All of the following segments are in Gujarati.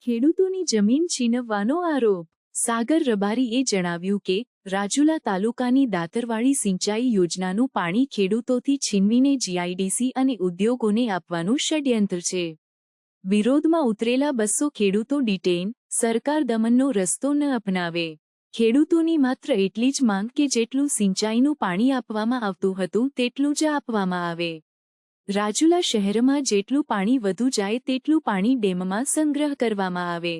ખેડૂતોની જમીન છીનવવાનો આરોપ. સાગર રબારીએ જણાવ્યું કે રાજુલા તાલુકાની દાતરવાડી સિંચાઈ યોજનાનું પાણી ખેડૂતોથી છીનવીને જીઆઈડીસી અને ઉદ્યોગોને આપવાનું ષડયંત્ર છે. વિરોધમાં ઉતરેલા 200 ખેડૂતો ડિટેન. સરકાર દમનનો રસ્તો ન અપનાવે. ખેડૂતોની માત્ર એટલી જ માંગ કે જેટલું સિંચાઈનું પાણી આપવામાં આવતું હતું તેટલું જ આપવામાં આવે. રાજુલા શહેરમાં જેટલું પાણી વધુ જાય તેટલું પાણી ડેમમાં સંગ્રહ કરવામાં આવે.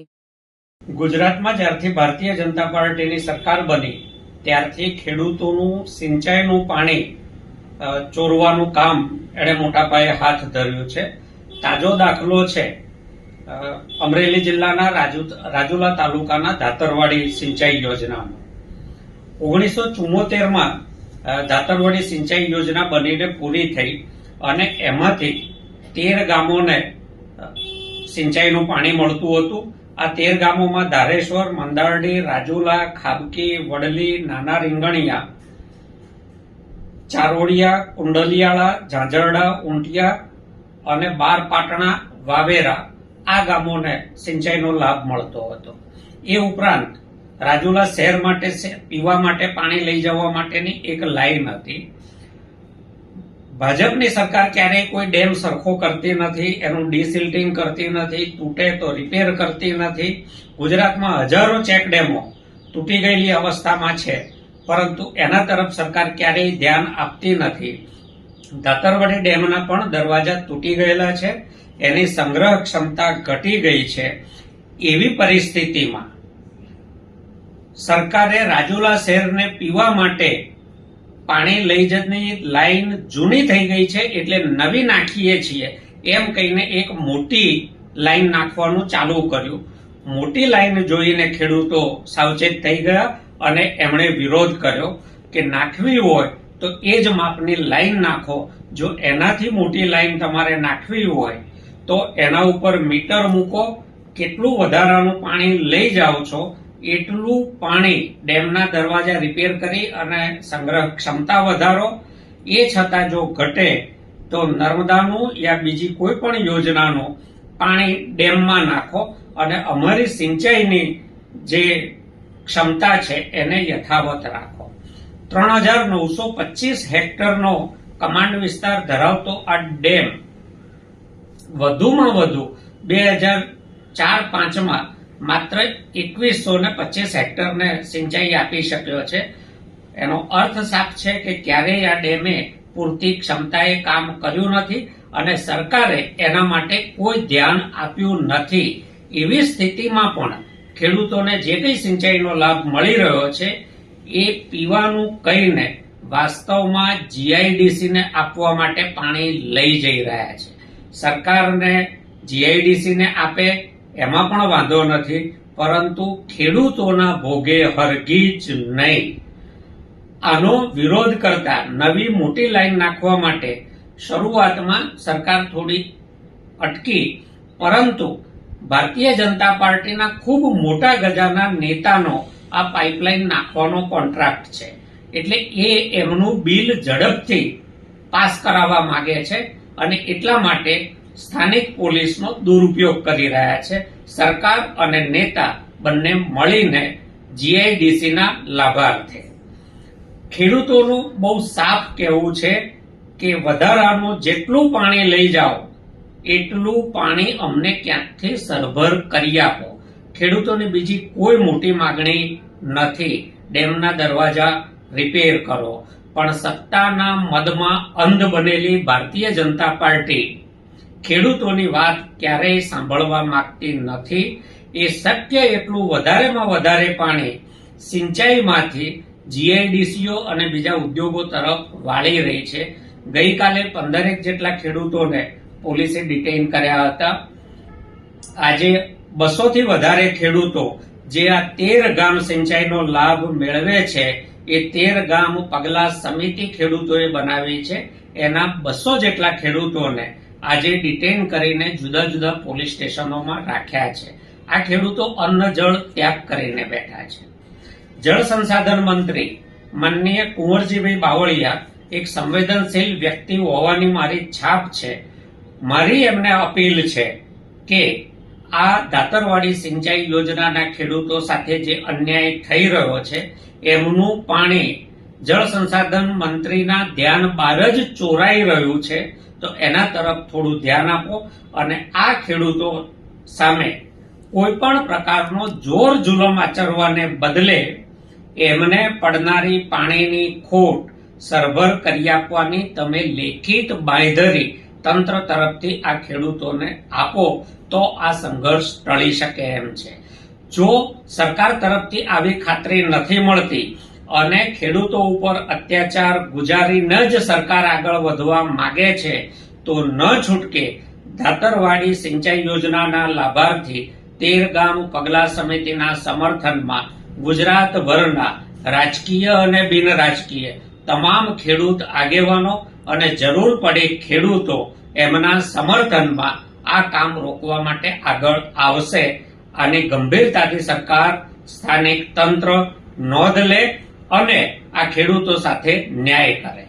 ગુજરાતમાં જ્યારથી ભારતીય જનતા પાર્ટીની સરકાર બની ત્યારથી ખેડૂતોનું સિંચાઈનું પાણી ચોરવાનું કામ એણે મોટા પાયે હાથ ધર્યું છે. તાજો દાખલો છે અમરેલી જિલ્લાના રાજુલા તાલુકાના દાતરવાડી સિંચાઈ યોજનાનો. 1974માં દાતરવાડી સિંચાઈ યોજના બનીને પૂરી થઈ અને એમાંથી 13 ગામોને સિંચાઈનું પાણી મળતું હતું. આ 13 ગામોમાં ધારેશ્વર, મંદારડી, રાજુલા, ખાબકી, વડલી, નાના રીંગણિયા, ચારોડિયા, કુંડલિયાળા, ઝાંઝરડા, ઊંટિયા અને બારપાટણા, વાવેરા આ ગામોને સિંચાઈનો લાભ મળતો હતો. એ ઉપરાંત રાજુલા શહેર માટે પીવા માટે પાણી લઈ જવા માટેની એક લાઈન હતી. ભાજપની સરકાર ક્યારેય કોઈ ડેમ સરખો કરતી નથી, એનું ડિસિલ્ટિંગ કરતી નથી, તૂટે તો રિપેર કરતી નથી. ગુજરાતમાં હજારો ચેક ડેમો તૂટી ગયેલી અવસ્થામાં છે, પરંતુ એના તરફ સરકાર ક્યારેય ધ્યાન આપતી નથી. દાતરવાડી ડેમના પણ દરવાજા તૂટી ગયેલા છે, એની સંગ્રહ ક્ષમતા ઘટી ગઈ છે. એવી પરિસ્થિતિમાં સરકારે રાજુલા શહેરને પીવા માટે પાણી લઈ જવાની લાઈન જૂની થઈ ગઈ છે એટલે નવી નાખીએ છીએ એમ કહીને એક મોટી લાઈન નાખવાનું ચાલુ કર્યું. મોટી લાઈન જોઈને ખેડૂતો સાવચેત થઈ ગયા અને એમણે વિરોધ કર્યો કે નાખવી હોય તો એ જ માપની લાઈન નાખો. જો એનાથી મોટી લાઈન તમારે નાખવી હોય તો એના ઉપર મીટર મૂકો, કેટલું વધારાનું પાણી લઈ જાઓ છો એટલું પાણી ડેમના દરવાજા રિપેર કરી અને સંગ્રહ ક્ષમતા વધારો. એ છતાં જો ઘટે તો નર્મદાનું યા બીજી કોઈ પણ યોજનાનું પાણી ડેમમાં નાખો અને અમારી સિંચાઈની જે ક્ષમતા છે એને યથાવત રાખો. 3925 હેક્ટરનો કમાન્ડ વિસ્તાર ધરાવતો આ ડેમ વધુમાં વધુ 2004-05માં માત્ર 2125 હેક્ટરને સિંચાઈ આપી શક્યો છે. એનો અર્થ સાફ છે કે ક્યારેય આ ડેમે પૂરતી ક્ષમતાએ કામ કર્યું નથી અને સરકારે એના માટે કોઈ ધ્યાન આપ્યું નથી. એવી સ્થિતિમાં પણ ખેડૂતોને જે કંઈ સિંચાઈનો લાભ મળી રહ્યો છે એ પીવાનું કહીને વાસ્તવમાં જીઆઈડીસીને આપવા માટે પાણી લઈ જઈ રહ્યા છે. સરકારને જીઆઈડીસીને આપે એમાં પણ વાંધો નથી, પરંતુ ખેડૂતોના ભોગે હરગીજ નહીં. આનો વિરોધ કરતા નવી મોટી લાઈન નાખવા માટે શરૂઆતમાં સરકાર થોડી અટકી, પરંતુ ભારતીય જનતા પાર્ટીના ખૂબ મોટા ગજાના નેતાનો આ પાઇપલાઇન નાખવાનો કોન્ટ્રાક્ટ છે એટલે એ એમનું બિલ ઝડપથી પાસ કરાવવા માંગે છે અને એટલા માટે સ્થાનિક પોલીસનો દુરુપયોગ કરી રહ્યા છે. સરકાર અને નેતા બંને મળીને જીઆઈડીસીના લાભાર્થે. ખેડૂતોનું બહુ સાફ કહેવું છે કે વધારાનું જેટલું પાણી લઈ જાઓ એટલું પાણી અમને ક્યાંકથી સરભર કરી આપો. ખેડૂતોની બીજી કોઈ મોટી માંગણી નથી. ડેમના દરવાજા રિપેર કરો. પણ સત્તાના મદમાં અંધ બનેલી ભારતીય જનતા પાર્ટી ખેડૂતોની વાત ક્યારેય સાંભળવા માંગતી નથી. એ શક્ય એટલું વધારેમાં વધારે પાણી સિંચાઈમાંથી જીઆઈડીસીઓ અને બીજા ઉદ્યોગો તરફ વાળી રહી છે. ગઈકાલે 15 જેટલા ખેડૂતોને પોલીસે ડિટેઇન કર્યા હતા. આજે 200 થી વધારે ખેડૂતો જે આ 13 ગામ સિંચાઈનો લાભ મેળવે છે એ 13 ગામ પગલા સમિતિ ખેડૂતોએ બનાવી છે. એના 200 જેટલા ખેડૂતોને આજે ડિટેન કરીને જુદા જુદા પોલીસ સ્ટેશનોમાં રાખ્યા છે. આ ખેડૂતો અન્ન જળ ત્યાગ કરીને બેઠા છે. જળ સંસાધન મંત્રી માનનીય કુંવરજીભાઈ બાવળિયા એક સંવેદનશીલ વ્યક્તિ હોવાની મારી છાપ છે. મારી એમને અપીલ છે કે આ દાતરવાડી સિંચાઈ યોજનાના ખેડૂતો સાથે જે અન્યાય થઈ રહ્યો છે એમનું પાણી જળ સંસાધન મંત્રીના ધ્યાન બહાર જ ચોરાઈ રહ્યું છે, તો એના તરફ થોડું ધ્યાન આપો અને આ ખેડૂતો સામે કોઈ પણ પ્રકારનો જોર જુલમ આચરવાને બદલે એમને પડનારી પાણીની ખોટ સરભર કરી આપવાની તમે લેખિત બાંયધરી તંત્ર તરફથી આ ખેડૂતોને આપો તો આ સંઘર્ષ ટળી શકે એમ છે. જો સરકાર તરફથી આવી ખાતરી નથી મળતી અને ખેડૂતો ઉપર અત્યાચાર ગુજારીને જ સરકાર આગળ વધવા માંગે છે તો ન છૂટકે દાતરવાડી સિંચાઈ યોજનાના લાભાર્થી 13 ગામ પગલા સમિતિના સમર્થનમાં ગુજરાતભરના રાજકીય અને બિનરાજકીય તમામ ખેડૂત આગેવાનો અને જરૂર પડે ખેડૂતો એમના સમર્થનમાં આ કામ રોકવા માટે આગળ આવશે. આની ગંભીરતાથી સરકાર, સ્થાનિક તંત્ર નોંધ લે અને આ ખેડૂતો સાથે ન્યાય કરે.